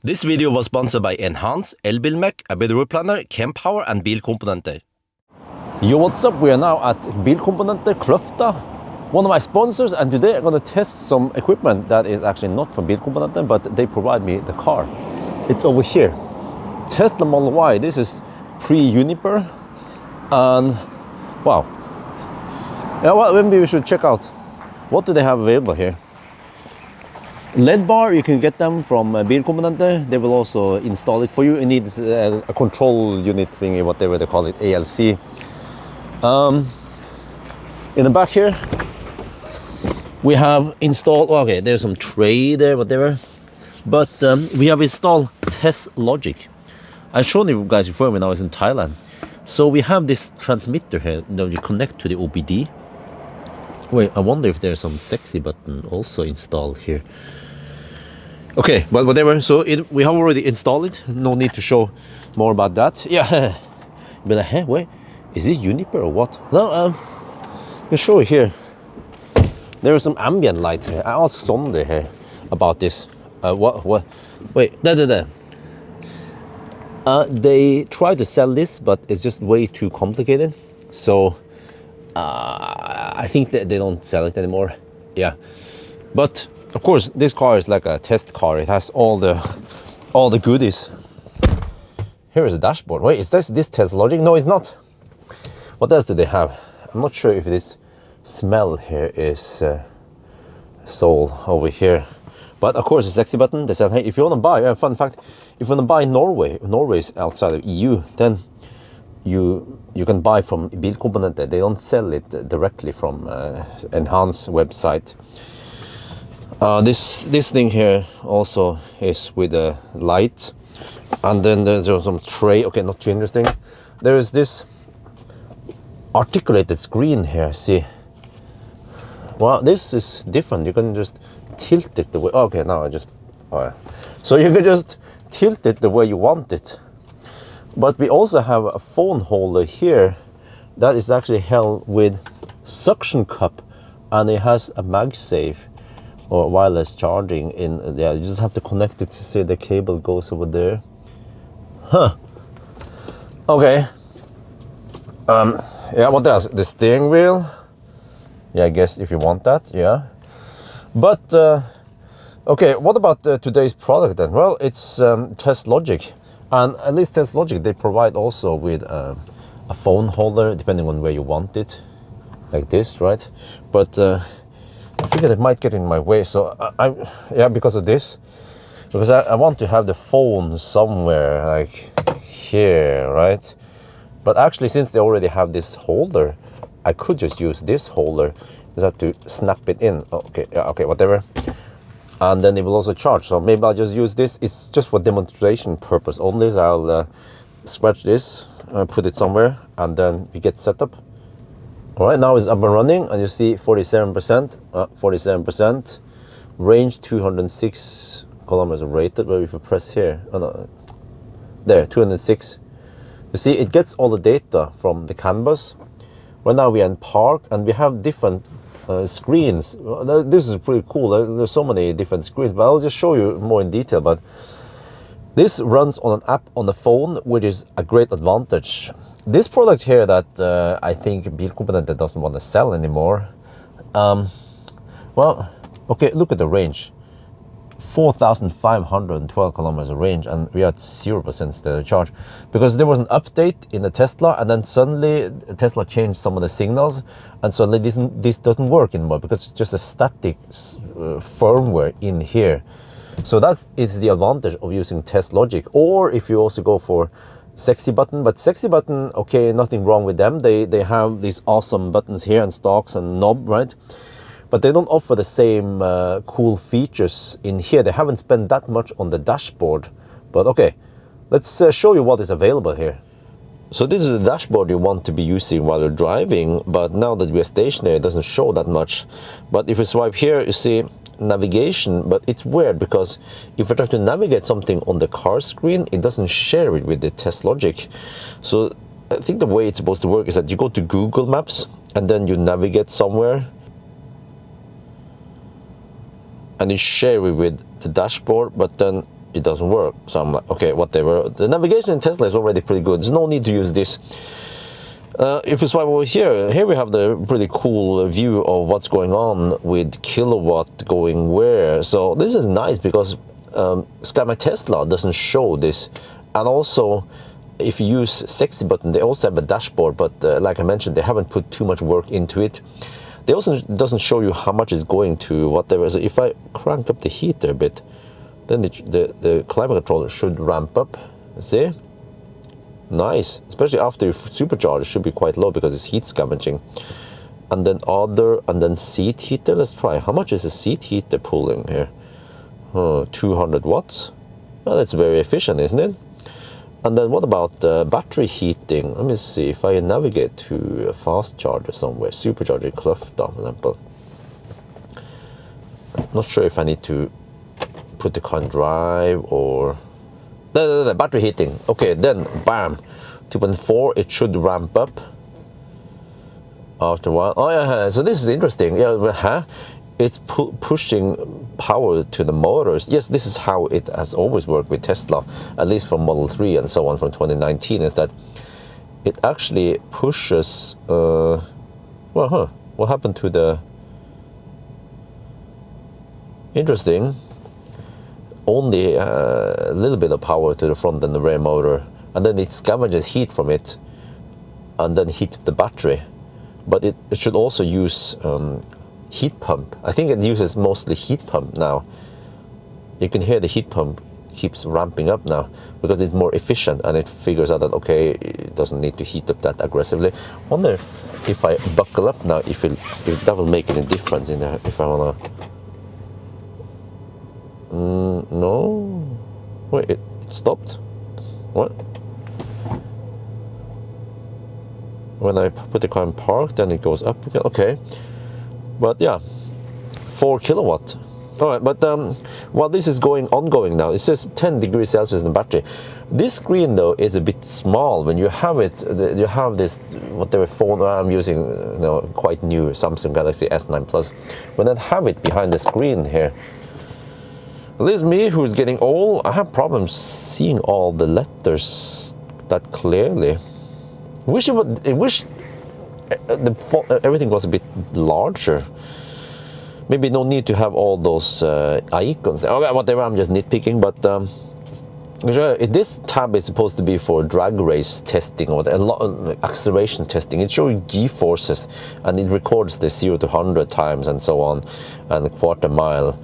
This video was sponsored by Enhance, Elbilmek, ABRP Planner, Kempower and Bilkomponenter. Yo, what's up? We are now at Bilkomponenter, Kløfta, one of my sponsors, and today I'm going to test some equipment that is actually not from Bilkomponenter, but they provide me the car. It's over here. Tesla Model Y. This is pre-Juniper, and wow. Yeah, well, maybe we should check out what do they have available here. LED bar, you can get them from Bilkomponenter. They will also install it for you. You need a control unit thingy, whatever they call it, ALC. In the back here, we have installed, okay, there's some tray there, whatever. But we have installed Teslogic. I showed you guys before when I was in Thailand. So we have this transmitter here that you connect to the OBD. Wait, I wonder if there's some sexy button also installed here. Okay, but whatever. So we have already installed it. No need to show more about that. Yeah. But like, hey, wait, is this Juniper or what? No, I'll show you here. There is some ambient light here. I asked Sunday here about this. What? Wait, there. They try to sell this, but it's just way too complicated. So I think that they don't sell it anymore. Yeah, but of course this car is like a test car. It has all the goodies. Here is the dashboard. Wait, is this Teslogic? No, it's not. What else do they have? I'm not sure if this smell here is sold over here. But of course, the sexy button. They said, hey, if you want to buy, fun fact, if you want to buy Norway's outside of EU, then you can buy from Bilkomponenter. They don't sell it directly from Enhance website. This thing here also is with a light, and then there's some tray. Okay, not too interesting. There is this articulated screen here. See, well, this is different. You can just tilt it the way. Okay, now I just. So you can just tilt it the way you want it. But we also have a phone holder here that is actually held with suction cup, and it has a MagSafe or wireless charging in there. You just have to connect it to see the cable goes over there. Huh. Okay. Yeah, what else? The steering wheel. Yeah, I guess if you want that, yeah. But okay, what about today's product then? Well, it's Teslogic, and at least Teslogic, they provide also with a phone holder depending on where you want it, like this, right? But I figured it might get in my way, so yeah, because of this, because I want to have the phone somewhere like here, right? But actually, since they already have this holder, I could just use this holder. Just have to snap it in. Okay, yeah, okay, whatever. And then it will also charge. So maybe I'll just use this. It's just for demonstration purpose only. So I'll scratch this, put it somewhere, and then we get set up. All right, now it's up and running, and you see 47%, 47%, range 206 kilometers rated. Where if you press here, oh no, there, 206. You see, it gets all the data from the canvas. Right now we are in park, and we have different screens. This is pretty cool. There's so many different screens, but I'll just show you more in detail. But this runs on an app on the phone, which is a great advantage. This product here that I think Bilkomponenter doesn't want to sell anymore. Well, okay, look at the range. 4,512 kilometers of range, and we are at 0% state of charge because there was an update in the Tesla, and then suddenly Tesla changed some of the signals, and suddenly this doesn't work anymore because it's just a static firmware in here. So it's the advantage of using Teslogic. Or if you also go for sexy button, but sexy button, okay, nothing wrong with them. They have these awesome buttons here and stalks and knob, right? But they don't offer the same cool features in here. They haven't spent that much on the dashboard. But okay, let's show you what is available here. So this is the dashboard you want to be using while you're driving, but now that we're stationary, it doesn't show that much. But if you swipe here, you see navigation, but it's weird because if you try to navigate something on the car screen, it doesn't share it with the Teslogic. So I think the way it's supposed to work is that you go to Google Maps, and then you navigate somewhere, and you share it with the dashboard, but then it doesn't work. So I'm like, okay, whatever. The navigation in Tesla is already pretty good. There's no need to use this. If we swipe over here we have the pretty cool view of what's going on with kilowatt going where. So this is nice because ScanMyTesla doesn't show this. And also, if you use Sexy button, they also have a dashboard, but like I mentioned, they haven't put too much work into it. They also doesn't show you how much is going to whatever. So if I crank up the heater a bit, then the climate controller should ramp up. See? Nice, especially after you supercharge, it should be quite low because it's heat scavenging. And then other, and then seat heater. Let's try. How much is a seat heater pulling here? 200 watts. Well, that's very efficient, isn't it? And then what about battery heating? Let me see if I navigate to a fast charger somewhere. Supercharger Kløfta, for example. Not sure if I need to put the car in drive or... The battery heating. Okay, then bam, 2.4. It should ramp up after a while. Oh yeah, so this is interesting. Yeah, it's pushing power to the motors. Yes, this is how it has always worked with Tesla, at least from Model 3 and so on from 2019. Is that it actually pushes? What happened to the? Interesting. Only a little bit of power to the front and the rear motor, and then it scavenges heat from it and then heat the battery. But it should also use heat pump. I think it uses mostly heat pump now. You can hear the heat pump keeps ramping up now because it's more efficient, and it figures out that okay, it doesn't need to heat up that aggressively. Wonder if I buckle up now, if that will make any difference in there, if I wanna. No. Wait, it stopped? What? When I put the car in park, then it goes up again. Okay. But yeah, 4 kilowatt. All right, but while this is ongoing now, it says 10 degrees Celsius in the battery. This screen though is a bit small. When you have it, you have this whatever phone I'm using, quite new Samsung Galaxy S9 Plus. When I have it behind the screen here, at least me, who's getting old, I have problems seeing all the letters that clearly. I wish everything was a bit larger. Maybe no need to have all those icons. Okay, whatever, I'm just nitpicking, but this tab is supposed to be for drag race testing or acceleration testing. It's showing G-forces, and it records the 0 to 100 times and so on, and a quarter mile.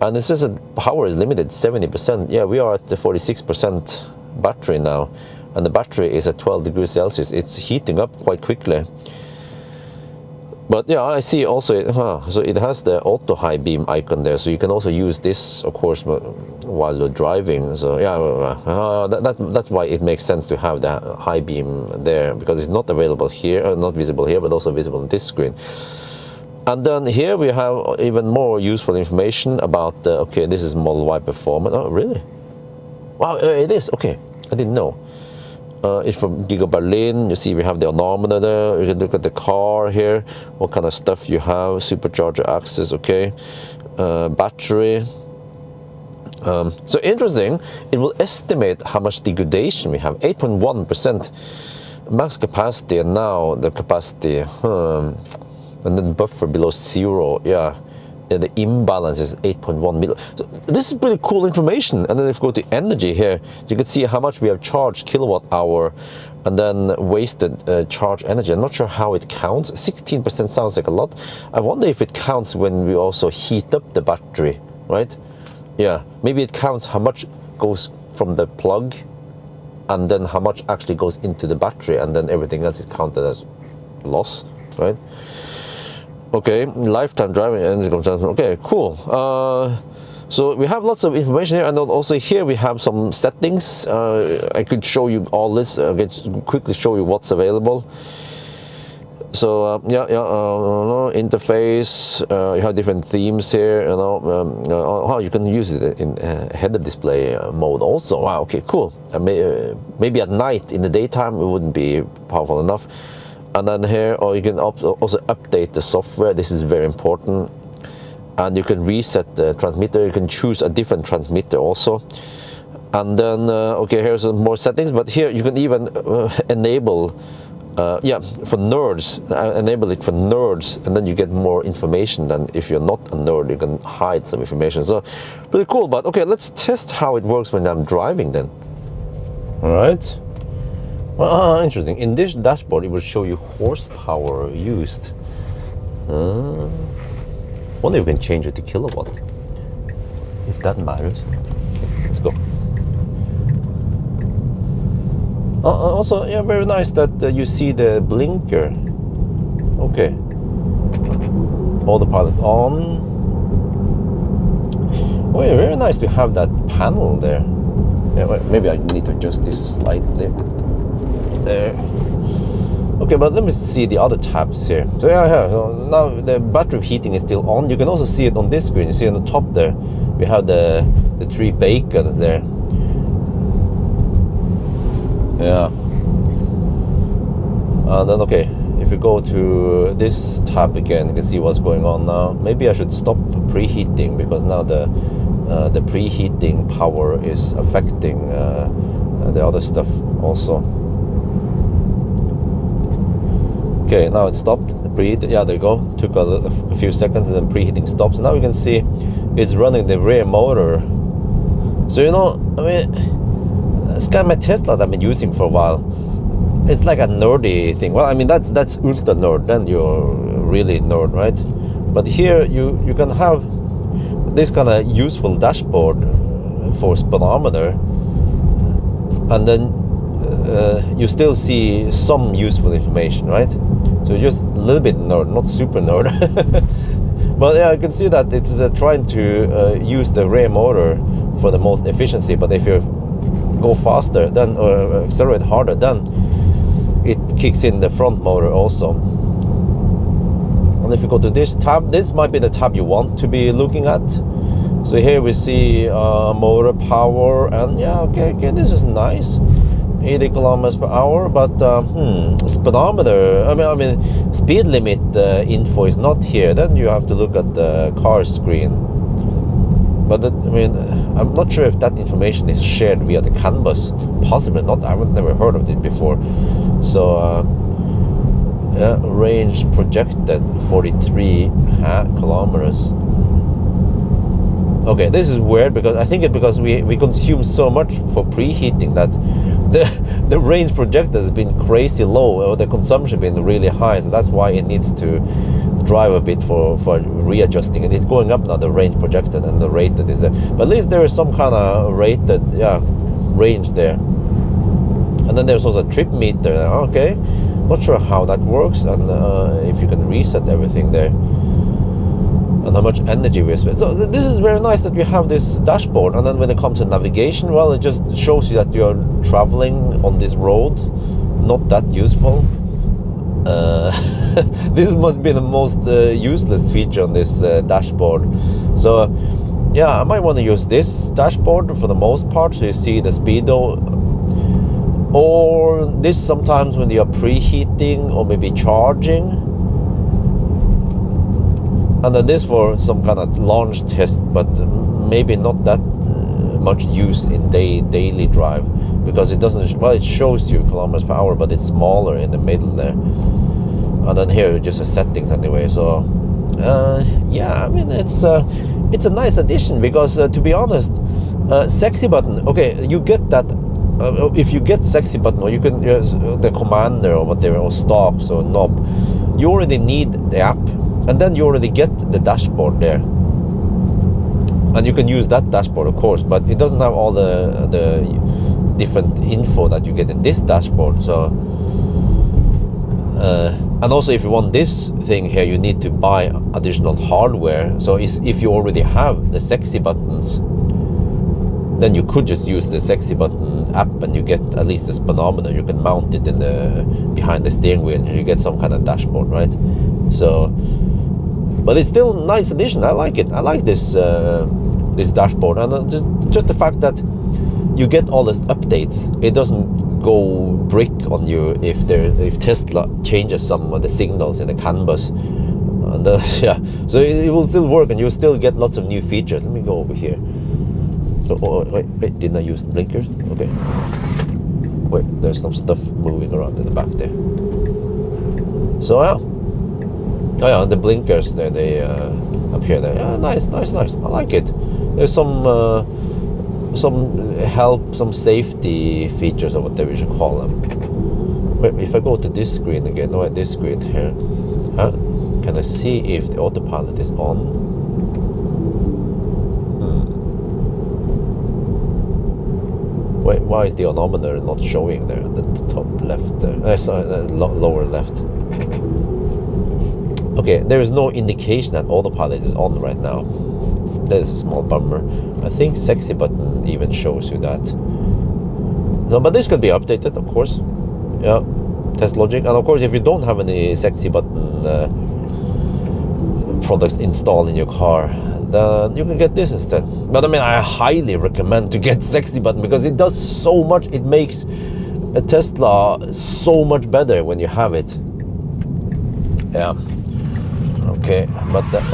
And it says that power is limited 70%. Yeah, we are at the 46% battery now, and the battery is at 12 degrees Celsius. It's heating up quite quickly. But yeah, I see also, so it has the auto high beam icon there, so you can also use this, of course, while you're driving. So yeah, that's why it makes sense to have the high beam there, because it's not available here, not visible here, but also visible on this screen. And then here we have even more useful information about, okay, this is Model Y performance. Oh, really? Wow, it is. Okay, I didn't know. It's from Giga Berlin. You see we have the odometer there. You can look at the car here, what kind of stuff you have, supercharger access, okay, battery. So interesting, it will estimate how much degradation we have, 8.1% max capacity, and now the capacity, and then buffer below 0, yeah. The imbalance is 8.1 million. So this is pretty cool information. And then if we go to energy here, you can see how much we have charged kilowatt hour and then wasted charge energy. I'm not sure how it counts. 16% sounds like a lot. I wonder if it counts when we also heat up the battery, right? Yeah, maybe it counts how much goes from the plug and then how much actually goes into the battery, and then everything else is counted as loss, right? Okay, lifetime driving energy consumption. Okay, cool. So we have lots of information here, and then also here we have some settings. I could show you all this. I could quickly show you what's available. So interface. You have different themes here. You can use it in header display mode also. Wow. Okay, cool. Maybe at night, in the daytime, it wouldn't be powerful enough. And then here, or you can also update the software. This is very important. And you can reset the transmitter. You can choose a different transmitter also. And then okay, here's some more settings, but here you can even enable yeah, for nerds, enable it for nerds, and then you get more information than if you're not a nerd. You can hide some information, so pretty cool. But okay, let's test how it works when I'm driving then. All right. Well, interesting. In this dashboard, it will show you horsepower used. Wonder if you can change it to kilowatt, if that matters. Okay, let's go. Also, yeah, very nice that you see the blinker. Okay. Autopilot on. Oh, yeah, very nice to have that panel there. Yeah, well, maybe I need to adjust this slightly. There. Okay, but let me see the other tabs here. So yeah, so now the battery heating is still on. You can also see it on this screen. You see on the top there, we have the 3 bacons there. Yeah. And then okay, if you go to this tab again, you can see what's going on now. Maybe I should stop preheating, because now the preheating power is affecting the other stuff also. Okay, now it stopped. The preheat, yeah, there you go. Took a few seconds and then preheating stops. Now you can see it's running the rear motor. So you know, I mean, ScanMyTesla that I've been using for a while, it's like a nerdy thing. Well, I mean, that's ultra nerd, then you're really nerd, right? But here you can have this kind of useful dashboard for speedometer, and then you still see some useful information, right? So just a little bit nerd, not super nerd. But yeah, you can see that it's trying to use the rear motor for the most efficiency, but if you go faster then, or accelerate harder, then it kicks in the front motor also. And if you go to this tab, this might be the tab you want to be looking at. So here we see motor power, and yeah, okay, this is nice, 80 kilometers per hour. But speedometer, I mean speed limit info is not here. Then you have to look at the car screen. But I mean, I'm not sure if that information is shared via the CAN bus. Possibly not. I've never heard of it before. So yeah, range projected 43 kilometers. Okay, this is weird, because I think because we consume so much for preheating that the range projected has been crazy low, or the consumption been really high. So that's why it needs to drive a bit for readjusting, and it's going up now, the range projected and the rated is there. But at least there is some kind of rated, yeah, range there. And then there's also a trip meter. Okay, not sure how that works, and if you can reset everything there, and how much energy we spend. So this is very nice that you have this dashboard. And then when it comes to navigation, well, it just shows you that you're traveling on this road. Not that useful. This must be the most useless feature on this dashboard. So yeah, I might want to use this dashboard for the most part, so you see the speedo, or this sometimes when you're preheating or maybe charging, and then this for some kind of launch test, but maybe not that much use in daily drive, because it doesn't, well, it shows you kilometers per hour, but it's smaller in the middle there. And then here just the settings anyway. So yeah, I mean, it's a nice addition, because to be honest, sexy button, okay, you get that if you get sexy button, or you can use the commander or whatever, or stalks or knob, you already need the app, and then you already get the dashboard there, and you can use that dashboard, of course, but it doesn't have all the different info that you get in this dashboard. So and also, if you want this thing here, you need to buy additional hardware. So if you already have the sexy buttons, then you could just use the sexy button app, and you get at least a speedometer. You can mount it in behind the steering wheel, and you get some kind of dashboard, right? So, but it's still a nice addition. I like it. I like this this dashboard, and just the fact that you get all the updates. It doesn't go brick on you if Tesla changes some of the signals in the CAN bus. And yeah, so it will still work, and you'll still get lots of new features. Let me go over here. wait, didn't I use the blinkers? Okay. Wait, there's some stuff moving around in the back there. So yeah. Oh yeah, the blinkers there, they appear there. Yeah, nice. I like it. There's some help, some safety features or whatever you should call them. Wait, if I go to this screen again, no, this screen here, huh? Can I see if the autopilot is on? Wait, why is the odometer not showing there at the top left there? Sorry, lower left. Okay, there is no indication that autopilot is on right now. That is a small bummer. I think sexy button even shows you that. So, but this could be updated, of course. Yeah, Teslogic. And of course, if you don't have any sexy button products installed in your car, then you can get this instead. But I mean, I highly recommend to get sexy button because it does so much. It makes a Tesla so much better when you have it. Yeah. Okay, but that's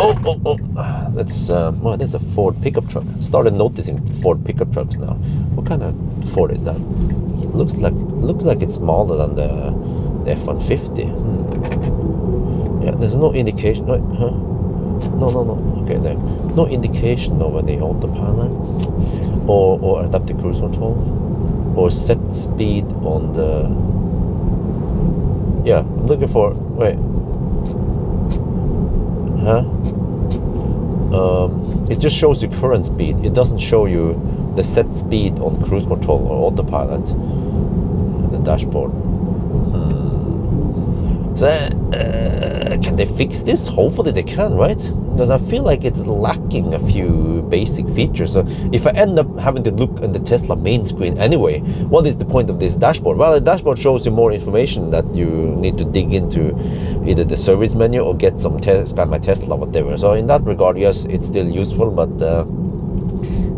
well, that's a Ford pickup truck. Started noticing Ford pickup trucks now. What kind of Ford is that? It looks like it's smaller than the F-150. Yeah, there's no indication. No, huh? No. Okay, there. No indication of any autopilot or adaptive cruise control or set speed on the. Yeah, I'm looking for. Wait. Huh? It just shows you current speed. It doesn't show you the set speed on cruise control or autopilot. The dashboard. So can they fix this? Hopefully they can, right? Because I feel like it's lacking a few basic features. So if I end up having to look on the Tesla main screen anyway, what is the point of this dashboard? Well, the dashboard shows you more information that you need to dig into either the service menu or get some ScanMyTesla, whatever. So in that regard, yes, it's still useful, but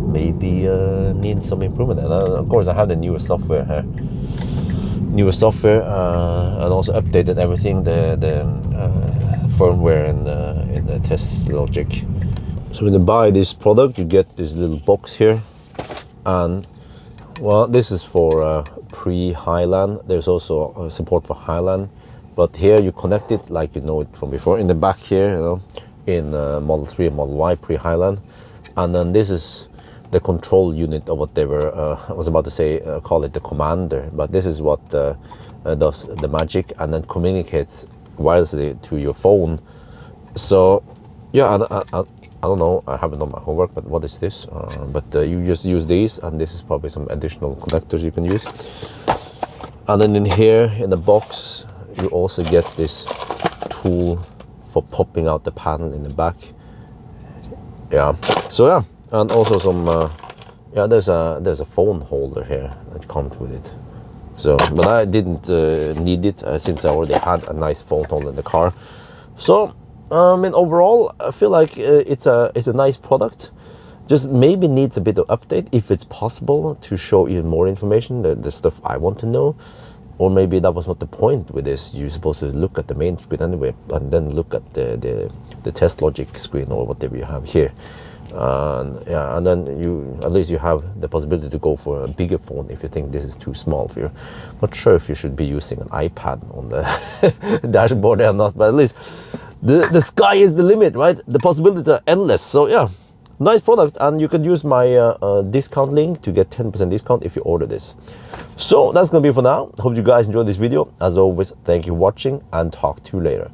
maybe needs some improvement. And of course, I have the newer software here. And also updated everything, the firmware in the Teslogic. So when you buy this product, you get this little box here, and well, this is for pre-Highland. There's also support for Highland, but here you connect it like you know it from before. In the back here, you know, in Model 3 and Model Y pre-Highland, and then this is the control unit or whatever. I was about to say call it the commander, but this is what does the magic and then communicates wirelessly to your phone. So yeah, and I don't know, I haven't done my homework, but what is this? But you just use these, and this is probably some additional connectors you can use. And then in here in the box you also get this tool for popping out the panel in the back. Yeah, so yeah. And also some, there's a phone holder here that comes with it. So, but I didn't need it since I already had a nice phone holder in the car. So, I mean, overall, I feel like it's a nice product. Just maybe needs a bit of update if it's possible to show even more information, the stuff I want to know. Or maybe that was not the point with this. You're supposed to look at the main screen anyway, and then look at the Teslogic screen or whatever you have here. Yeah, and then at least you have the possibility to go for a bigger phone if you think this is too small for you. Not sure if you should be using an iPad on the dashboard or not, but at least the sky is the limit, right? The possibilities are endless. So yeah, nice product, and you can use my discount link to get 10% discount if you order this. So that's gonna be for now. Hope you guys enjoyed this video. As always, thank you for watching, and talk to you later.